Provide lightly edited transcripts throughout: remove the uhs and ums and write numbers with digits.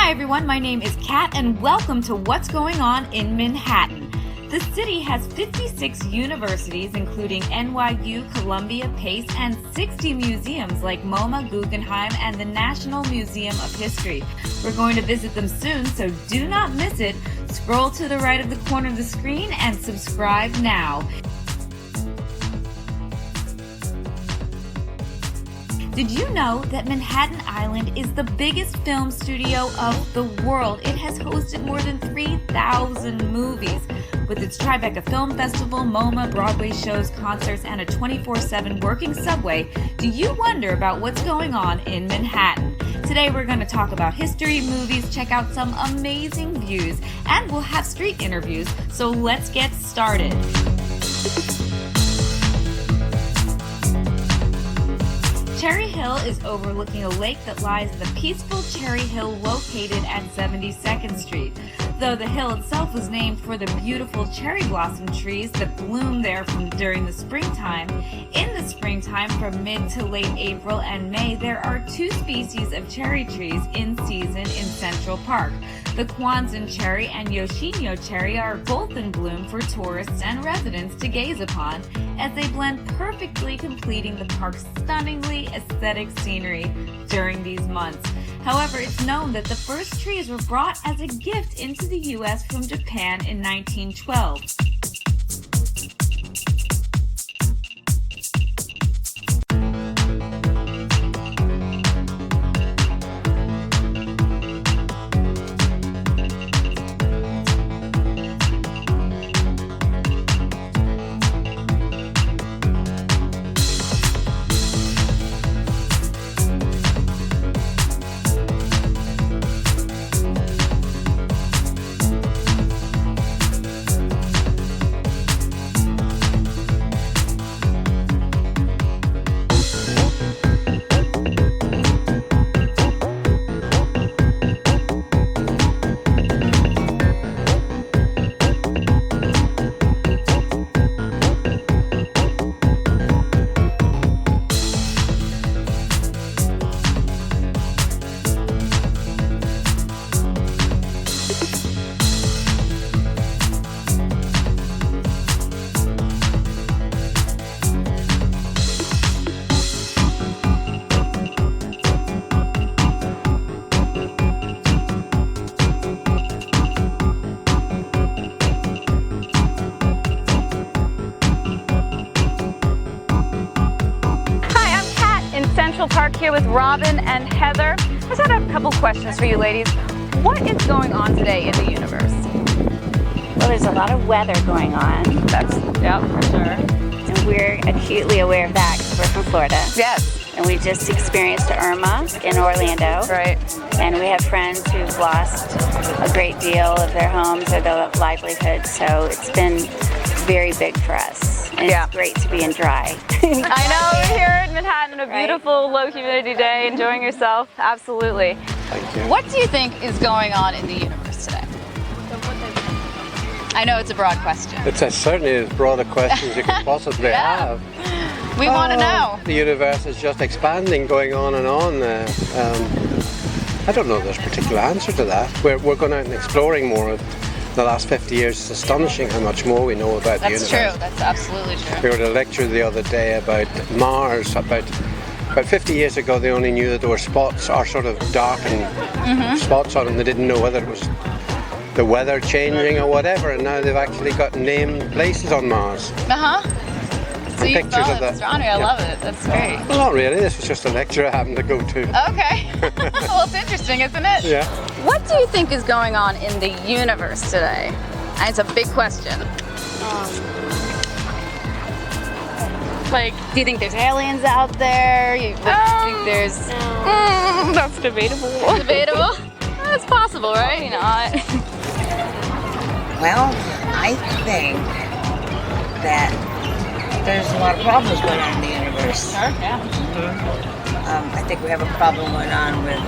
Hi everyone, my name is Kat and welcome to What's Going On in Manhattan. The city has 56 universities including NYU, Columbia, Pace, and 60 museums like MoMA, Guggenheim, and the National Museum of History. We're going to visit them soon, so do not miss it. Scroll to the right of the corner of the screen and subscribe now. Did you know that Manhattan Island is the biggest film studio of the world? It has hosted more than 3,000 movies. With its Tribeca Film Festival, MoMA, Broadway shows, concerts, and a 24/7 working subway, do you wonder about what's going on in Manhattan? Today we're going to talk about history, movies, check out some amazing views, and we'll have street interviews, so let's get started. Cherry Hill is overlooking a lake that lies in the peaceful Cherry Hill located at 72nd Street. Though the hill itself was named for the beautiful cherry blossom trees that bloom there during the springtime, in the springtime from mid to late April and May, there are two species of cherry trees in season in Central Park. The Kwanzan cherry and Yoshino cherry are both in bloom for tourists and residents to gaze upon as they blend perfectly, completing the park's stunningly aesthetic scenery during these months. However, it's known that the first trees were brought as a gift into the U.S. from Japan in 1912. Central Park here with Robin and Heather. I just had a couple questions for you ladies. What is going on today in the universe? Well, there's a lot of weather going on. Yep, for sure. And we're acutely aware of that because we're from Florida. Yes. And we just experienced Irma in Orlando. Right. And we have friends who've lost a great deal of their homes or their livelihood. So it's been very big for us. And it's great to be in dry. I know, we're here in Manhattan, a beautiful low humidity day, enjoying yourself. Absolutely. Thank you. What do you think is going on in the universe today? I know it's a broad question. It's certainly as broad a question as you could possibly have. We want to know. The universe is just expanding, going on and on. I don't know there's a particular answer to that. We're going out and exploring more. The last 50 years, it's astonishing how much more we know about the universe. That's true. That's absolutely true. We were at a lecture the other day about Mars. About 50 years ago, they only knew that there were spots, or sort of darkened spots on it, and they didn't know whether it was the weather changing or whatever. And now they've actually got named places on Mars. So you pictures follow of that. astronomy. I love it. That's great. Well, not really. This was just a lecture I happened to go to. Okay. Well, it's interesting, isn't it? Yeah. What do you think is going on in the universe today? And it's a big question. Do you think there's aliens out there? Do you think there's... That's debatable. Debatable? It's possible, right? You know, Well, I think that there's a lot of problems going on in the universe. Sure, yeah. I think we have a problem going on with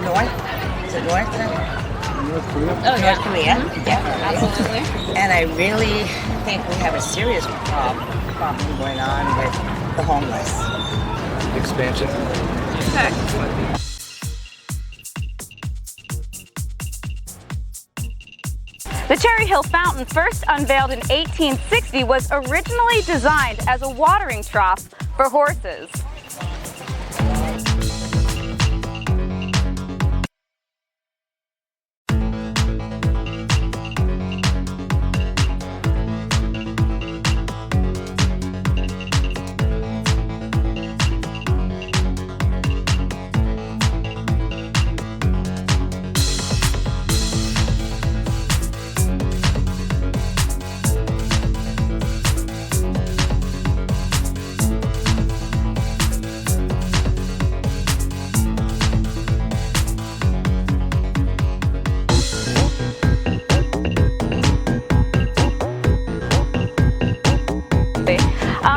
North. Is it North? North Korea. Oh, yeah. North Korea. Yeah, Absolutely. And I really think we have a serious problem going on with the homeless. Expansion. Okay. The Cherry Hill Fountain, first unveiled in 1860, was originally designed as a watering trough for horses.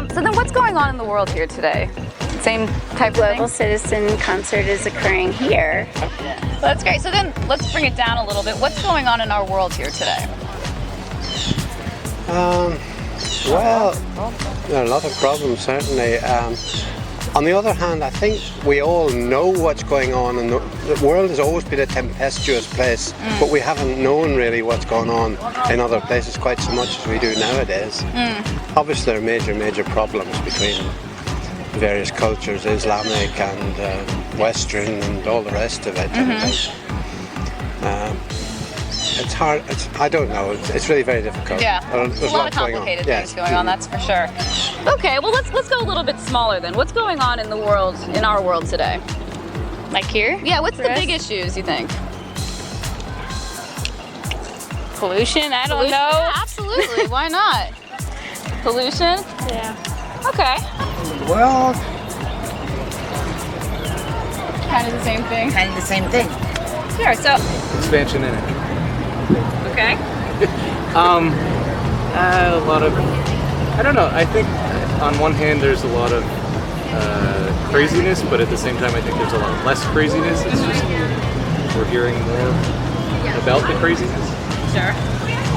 So then what's going on in the world here today? Same type Global of thing? Citizen concert is occurring here. Well, that's great. So then let's bring it down a little bit. What's going on in our world here today? Well, there are a lot of problems, certainly. On the other hand, I think we all know what's going on, and the world has always been a tempestuous place, but we haven't known really what's going on in other places quite so much as we do nowadays. Obviously, there are major problems between various cultures, Islamic and Western and all the rest of it. It's hard, I don't know, it's really very difficult. Yeah, There's a lot of complicated things going on, that's for sure. Okay, well let's go a little bit smaller then. What's going on in the world, in our world today? Like here? Yeah, what's the big issues you think? Pollution? I don't know. Yeah, absolutely, why not? Pollution? Yeah. Okay. The world, Kind of the same thing. kind of the same thing. Sure, so, Expansion energy. okay. A lot of, I don't know, I think on one hand there's a lot of craziness, but at the same time I think there's a lot less craziness. It's just, we're hearing more about the craziness. Sure.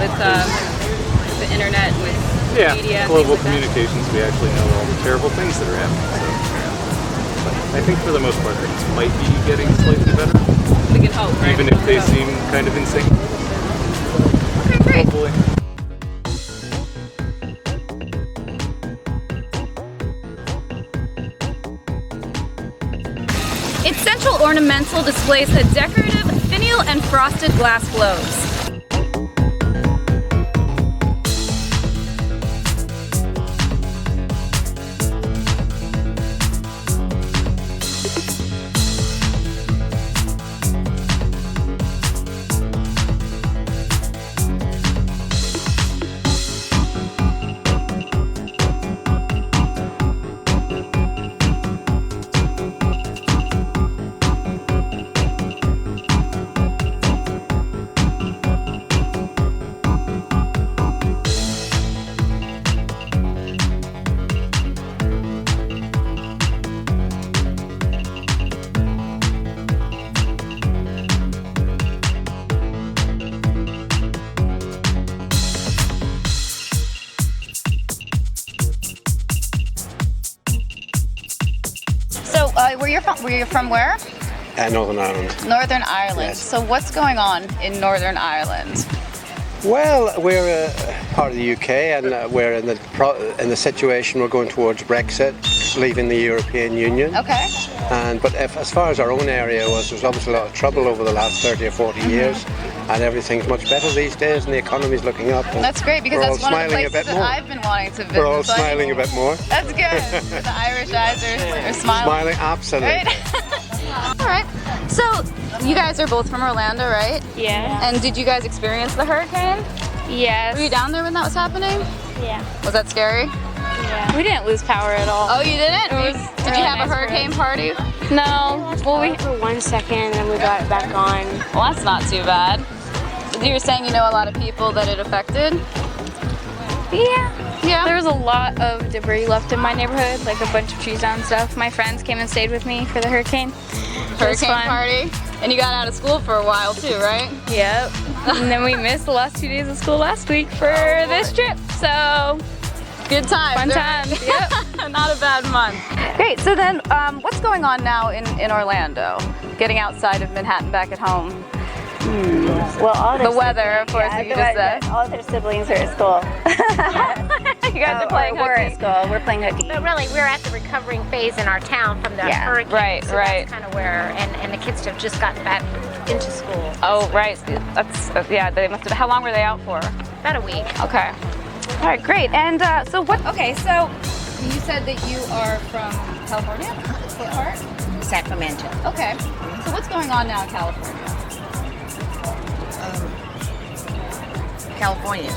With the internet, with media. Global things like that. communications, we actually know all the terrible things that are happening. So, but I think for the most part things might be getting slightly better, We can hope, right? even if they seem kind of insane. Okay, great. Hopefully. Its central ornamental displays a decorative finial and frosted glass globes. Were you from where? Northern Ireland. Northern Ireland. Yes. So what's going on in Northern Ireland? Well, we're part of the UK, and we're in the situation we're going towards Brexit, leaving the European Union. Okay. But as far as our own area was, there's obviously a lot of trouble over the last 30 or 40 years, and everything's much better these days, and the economy's looking up. And That's great, because we're that's all one of the smiling a places bit that more. I've been wanting to visit. We're all so I smiling think a bit more. That's good. The Irish eyes are smiling. Smiling, absolutely. Right? All right. So you guys are both from Orlando, right? Yeah. And did you guys experience the hurricane? Yes. Were you down there when that was happening? Yeah. Was that scary? Yeah. We didn't lose power at all. Oh, you didn't? It was Did really you have nice a for hurricane us. party? No. Well, we For 1 second and then we got it back on. Well, that's not too bad. You were saying you know a lot of people that it affected? Yeah. Yeah. There was a lot of debris left in my neighborhood, like a bunch of trees down and stuff. My friends came and stayed with me for the hurricane. It was Hurricane fun. party. And you got out of school for a while too, right? Yep. And then we missed the last 2 days of school last week for this trip. So Good times. fun right? times. Yep. Not a bad month. Great. So then, what's going on now in Orlando? Getting outside of Manhattan, back at home. Well, all their The weather, of course, yeah, like you just said. all their siblings are at school. You guys are playing we're at hooky. school. We're playing hooky. But really, we're at the recovering phase in our town from the hurricane. Right, so right. That's kind of where, and the kids have just gotten back into school. Oh, right. That's yeah. They must have. How long were they out for? About a week. Okay. All right, great. And so what? Okay, so you said that you are from California. What part? Sacramento. Okay. So what's going on now in California? California.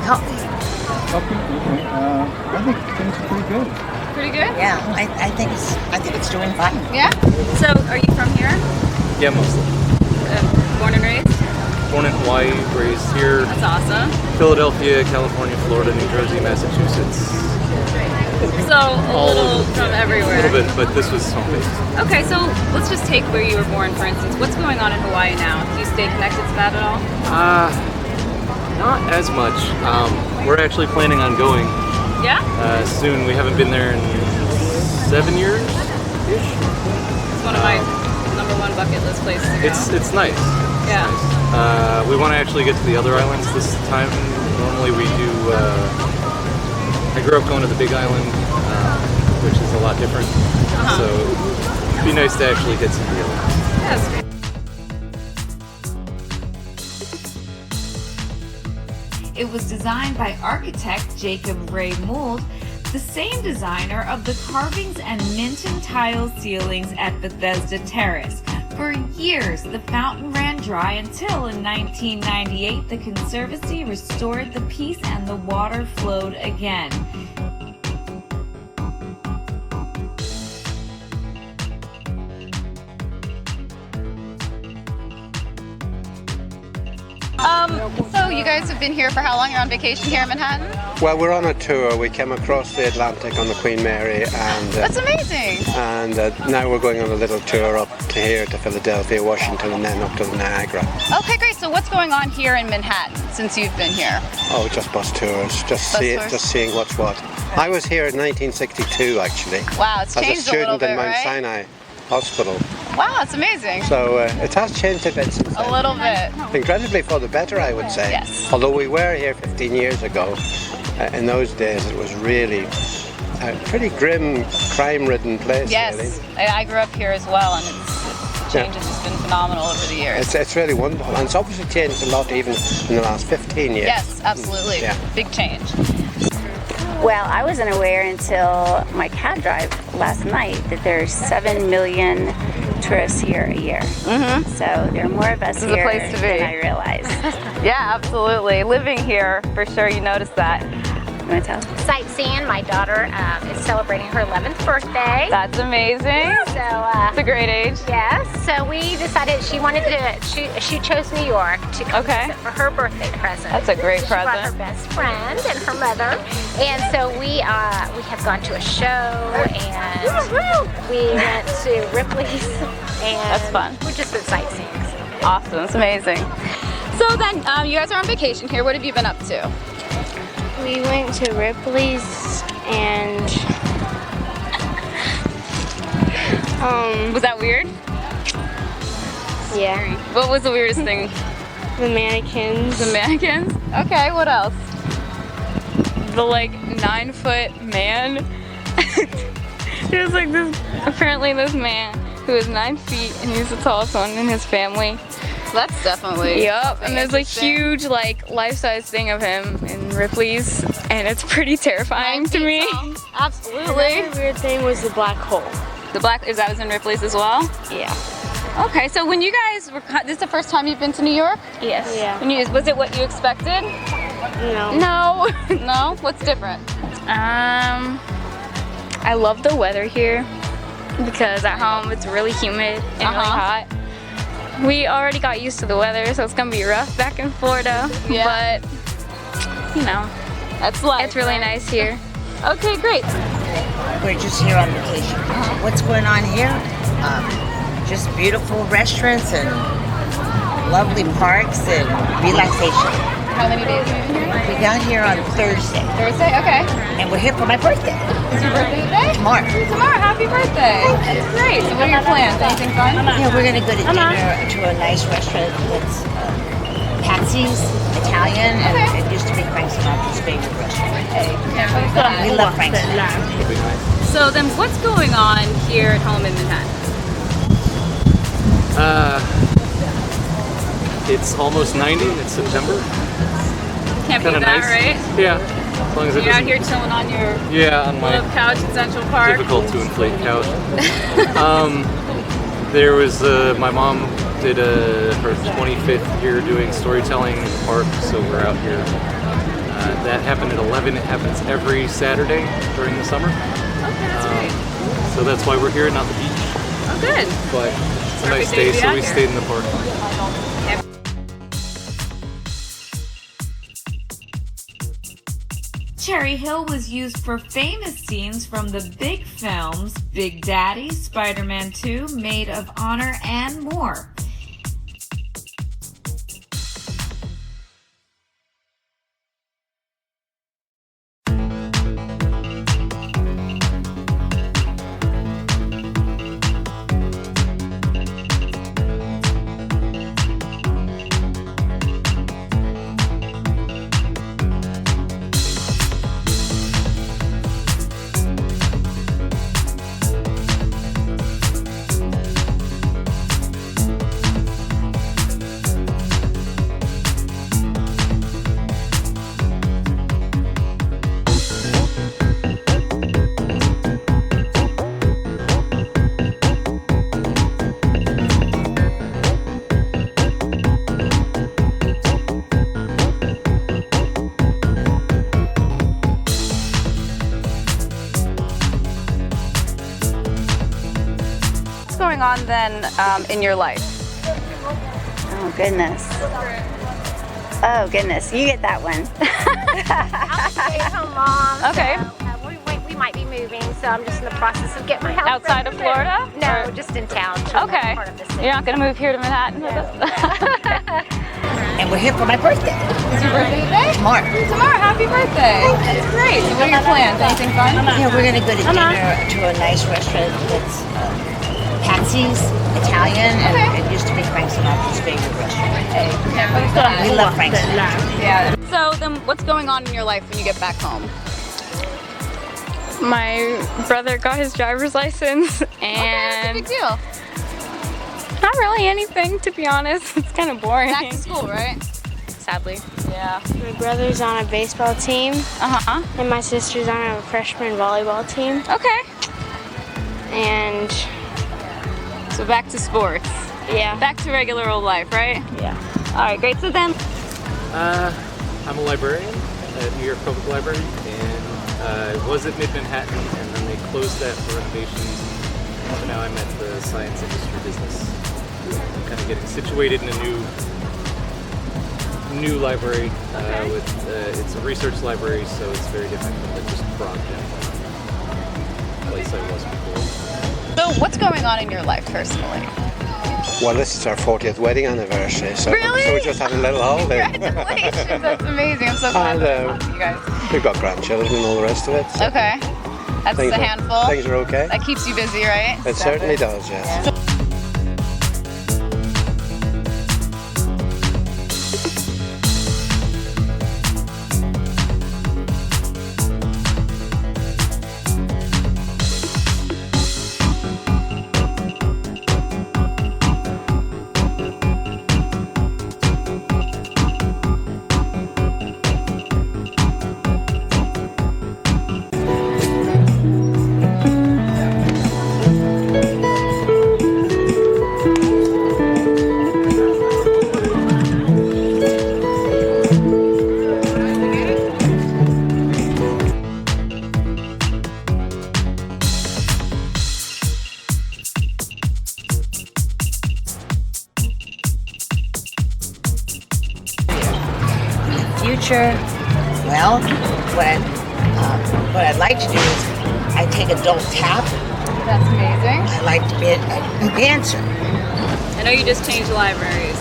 Help me. I think things are pretty good. Pretty good. Yeah, I think it's doing fine. Yeah. So are you from here? Yeah, mostly. Born and raised? Born in Hawaii, raised here. That's awesome. Philadelphia, California, Florida, New Jersey, Massachusetts. So a little from A everywhere. little bit, but this was home based. Okay, so let's just take where you were born, for instance. What's going on in Hawaii now? Do you stay connected to that at all? Not as much. We're actually planning on going Yeah? soon. We haven't been there in 7 years. It's one of my #1 bucket list places to go. It's nice. Yeah. We want to actually get to the other islands this time. Normally we do. I grew up going to the Big Island, which is a lot different. So it'd be nice to actually get some real. Yes. It was designed by architect Jacob Ray Mould, the same designer of the carvings and Minton tile ceilings at Bethesda Terrace. For years, the fountain ran dry until in 1998 the Conservancy restored the piece and the water flowed again. So you guys have been here for how long? You're on vacation here in Manhattan? Well, we're on a tour. We came across the Atlantic on the Queen Mary, and That's amazing. now we're going on a little tour up to here to Philadelphia, Washington, and then up to the Niagara. Okay, great. So what's going on here in Manhattan since you've been here? Oh, just bus tours, just seeing what's what. I was here in 1962, actually, Wow, it's as a changed a little student bit, in Mount right? Sinai Hospital. Wow, that's amazing. So it has changed a bit since A then. little bit. Incredibly for the better, I would say. Yes. Although we were here 15 years ago, in those days it was really a pretty grim, crime-ridden place. Yes, Really. I grew up here as well, and the change has just been phenomenal over the years. It's really wonderful, and it's obviously changed a lot even in the last 15 years. Yes, absolutely. Yeah. Big change. Well, I wasn't aware until my cab drive last night that there's 7 million tourists here a year. Mm-hmm. So there are more of us This is a here place to be. than I realized. Yeah, absolutely. Living here, for sure, you notice that. You want to tell? Sightseeing. My daughter is celebrating her 11th birthday. That's amazing. So It's a great age. yes, so we decided she wanted to. She chose New York to come Okay. visit for her birthday present. That's a great She brought present. her best friend and her mother, and so we have gone to a show and we went to Ripley's and That's fun. We've just been sightseeing. Awesome. It's amazing. So then, you guys are on vacation here. What have you been up to? We went to Ripley's and Was that weird? yeah, What was the weirdest thing? the mannequins. The mannequins? Okay, what else? The 9-foot man. There's apparently this man who is 9 feet and he's the tallest one in his family. That's definitely. Yup, and there's huge life-size thing of him in Ripley's, and it's pretty terrifying to me. Absolutely. Another weird thing was the black hole. The black is that was in Ripley's as well. Yeah. Okay, so when you guys were, this is the first time you've been to New York? Yes. Yeah. Was it what you expected? No. No. No? What's different? I love the weather here because at home it's really humid and really hot. We already got used to the weather, so it's gonna be rough back in Florida. Yeah. But That's life. it's really nice here. Okay, great. We're just here on vacation. What's going on here? Just beautiful restaurants and lovely parks and relaxation. How many days have you been here? We got here on Thursday. Thursday? Okay. And we're here for my birthday. Is your birthday today? Tomorrow. Tomorrow, happy birthday. That's great. So what are your plans? Anything fun? Yeah, we're going to go to dinner to a nice restaurant that's Patsy's Italian, and it used to be Frank Sinatra's favorite restaurant. We love Frank Sinatra. So then what's going on here at home in Manhattan? It's almost 90. It's September. Can't beat Kinda that, nice. right? Yeah. As long as it You're out doesn't. here chilling on your On my little couch in Central Park. difficult to inflate couch. There was my mom did her 25th year doing storytelling in the park, so we're out here. That happened at 11. It happens every Saturday during the summer. Okay, that's great. So that's why we're here, not the beach. Oh, good. But it's a Perfect nice day day, to be so out we here. stayed in the park. Cherry Hill was used for famous scenes from the big films Big Daddy, Spider-Man 2, Maid of Honor, and more. What's going on then in your life? Oh goodness. Oh goodness, you get that one. I'm a stay-at-home mom. Okay. So, we might be moving, so I'm just in the process of getting my house Outside of ready. Florida? No, Or- just in town. to Okay. Part of the city. You're not going to move here to Manhattan with us? And we're here for my birthday. Is your birthday today? Tomorrow. Tomorrow, happy birthday. That's great. So what are your plans? Anything fun? Yeah, we're going to go to dinner to a nice restaurant that's Patsy's Italian, and it used to be Frank Sinatra's favorite restaurant. We love Frank Sinatra. Yeah. So then what's going on in your life when you get back home? My brother got his driver's license and Big deal. not really anything, to be honest. It's kind of boring. Back to school, right? Sadly. Yeah. My brother's on a baseball team, Uh-huh. and my sister's on a freshman volleyball team. Okay. And So back to sports. yeah, Back to regular old life, right? yeah. All right, great. So then, I'm a librarian at New York Public Library, and I was at Mid-Manhattan, and then they closed that for renovations. So now I'm at the Science Industry Business. I'm kind of getting situated in a new library. It's a research library, so it's very different from the just broad general place I was before. so what's going on in your life personally? Well, this is our 40th wedding anniversary, so, Really? so we're just having a little holiday. Congratulations, that's amazing. I'm so glad And to you guys. we've got grandchildren and all the rest of it. So Okay. That's things a are- handful. Things are okay. That keeps you busy, right? It certainly does, yes. Future, well, what I'd like to do is I take adult tap. That's amazing. I like to be a dancer. I know you just changed libraries.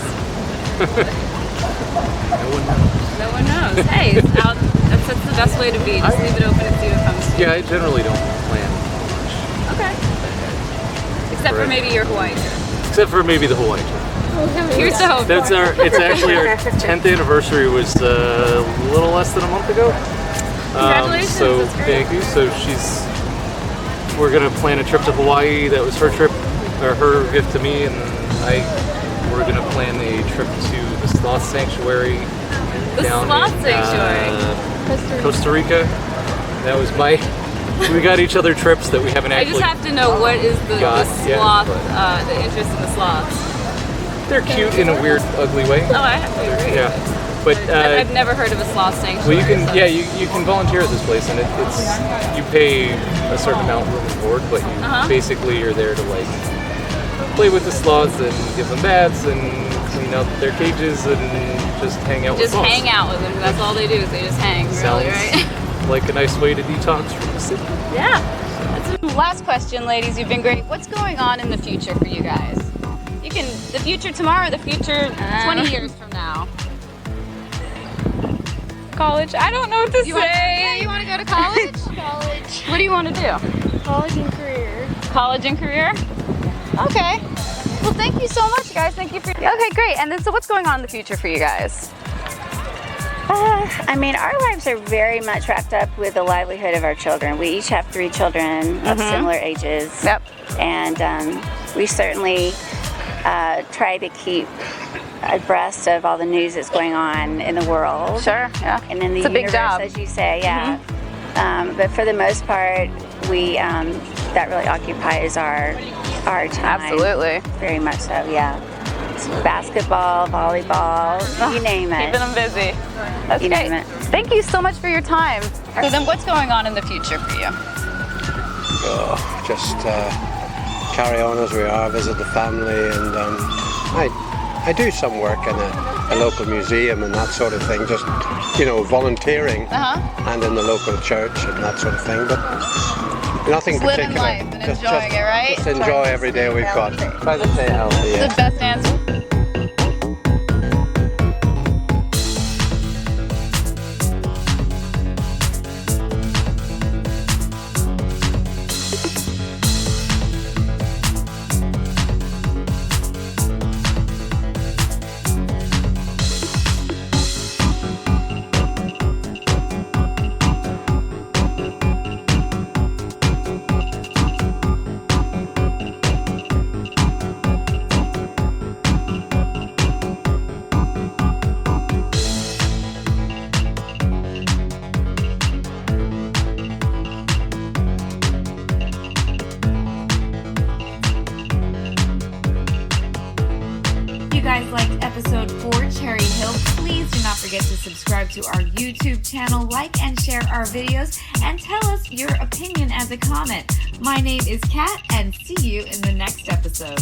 No one knows. No one knows. Hey, it's out. That's the best way to be. Just leave it open and see what comes to you. Yeah, I generally don't plan Okay. Except for maybe your Hawaii trip. except for maybe the Hawaii trip. Here's the hope. It's actually our 10th anniversary was a little less than a month ago. Congratulations, So that's great. thank you. So we're gonna plan a trip to Hawaii. That was her trip, or her gift to me, and we're gonna plan a trip to the sloth sanctuary down sloth in sanctuary. Costa Rica. That was we got each other trips that we haven't I actually. just have to know what is the sloth, but- the interest in the sloths. They're cute in a weird, ugly way. Oh, I have to agree. Yeah, but I've never heard of a sloth sanctuary. well, you can so- you can volunteer at this place, and it's you pay a certain amount room and board, but you basically you're there to like play with the sloths and give them baths and clean up their cages and just hang out with Just sloths. hang out with them. That's all they do is they just hang. Really, right? Like a nice way to detox from the city. Yeah. Last question, ladies. You've been great. What's going on in the future for you guys? You can the future tomorrow, the future 20 years from now. College. I don't know what to say. You want to go to college? College. What do you want to do? College and career. College and career? Okay. Well, thank you so much, guys. Thank you for. Okay, great. And then, so what's going on in the future for you guys? I mean, our lives are very much wrapped up with the livelihood of our children. We each have 3 children of similar ages. Yep. And we certainly try to keep abreast of all the news that's going on in the world. Sure, yeah. And in the It's a big universe, job. as you say, yeah. But for the most part, we that really occupies our time. Absolutely. Very much so, yeah. Basketball, volleyball, you name it. Keeping them busy. That's You great. name it. Thank you so much for your time. So then what's going on in the future for you? Just carry on as we are, visit the family, and I do some work in a local museum and that sort of thing, just, volunteering and in the local church and that sort of thing, but nothing Just particular. living life and enjoying it, right? Just enjoy every day we've got. Try to stay healthy. Yeah. The best answer. If you guys liked episode 4, Cherry Hill, please do not forget to subscribe to our YouTube channel, like and share our videos, and tell us your opinion as a comment. My name is Kat, and see you in the next episode.